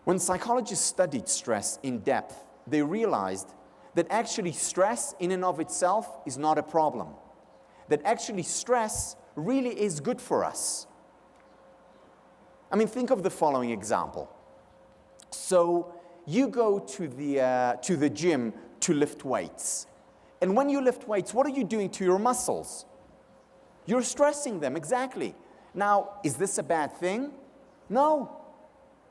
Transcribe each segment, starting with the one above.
When psychologists studied stress in depth, they realized that actually stress in and of itself is not a problem. That actually stress really is good for us. I mean, think of the following example. So you go to the gym to lift weights. And when you lift weights, what are you doing to your muscles? You're stressing them, exactly. Now, is this a bad thing? No.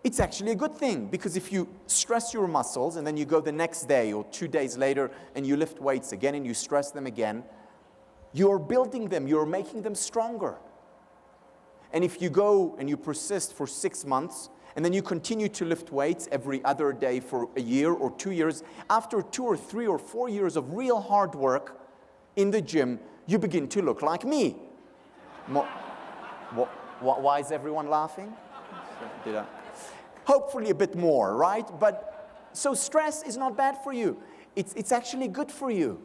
It's actually a good thing, because if you stress your muscles and then you go the next day or 2 days later and you lift weights again and you stress them again, you're building them, you're making them stronger. And if you go and you persist for 6 months and then you continue to lift weights every other day for a year or 2 years, after 2 or 3 or 4 years of real hard work in the gym, you begin to look like me. Why is everyone laughing? Hopefully a bit more, right? But so stress is not bad for you. It's actually good for you.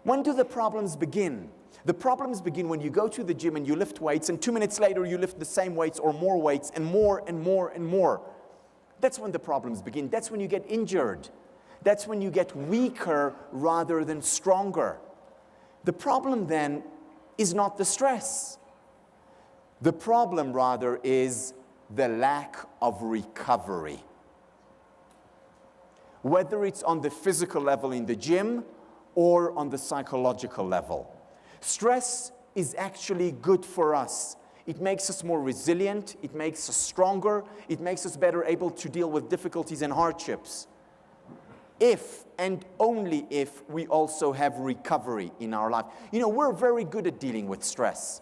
When do the problems begin? The problems begin when you go to the gym and you lift weights, and 2 minutes later you lift the same weights or more weights and more and more and more. That's when the problems begin. That's when you get injured. That's when you get weaker rather than stronger. The problem then is not the stress. The problem rather is the lack of recovery. Whether it's on the physical level in the gym or on the psychological level. Stress is actually good for us. It makes us more resilient, it makes us stronger, it makes us better able to deal with difficulties and hardships. If and only if we also have recovery in our life. You know, we're very good at dealing with stress.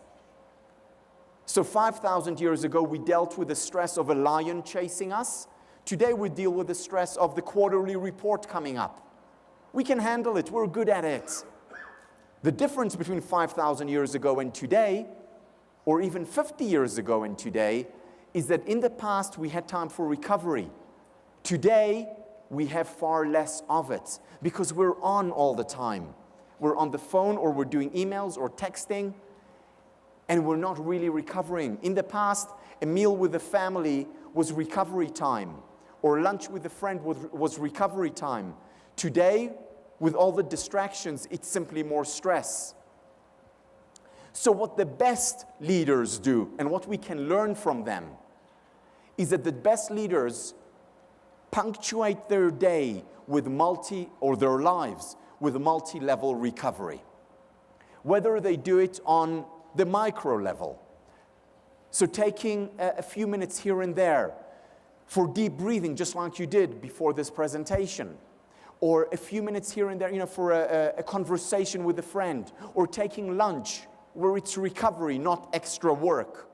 So 5,000 years ago, we dealt with the stress of a lion chasing us. Today, we deal with the stress of the quarterly report coming up. We can handle it. We're good at it. The difference between 5,000 years ago and today, or even 50 years ago and today, is that in the past, we had time for recovery. Today, we have far less of it because we're on all the time. We're on the phone, or we're doing emails or texting, and we're not really recovering. In the past, a meal with the family was recovery time, or lunch with a friend was recovery time. Today, with all the distractions, it's simply more stress. So what the best leaders do, and what we can learn from them, is that the best leaders punctuate their day with their lives with multi-level recovery. Whether they do it on the micro level, so taking a few minutes here and there for deep breathing, just like you did before this presentation, or a few minutes here and there, you know, for a conversation with a friend, or taking lunch where it's recovery, not extra work.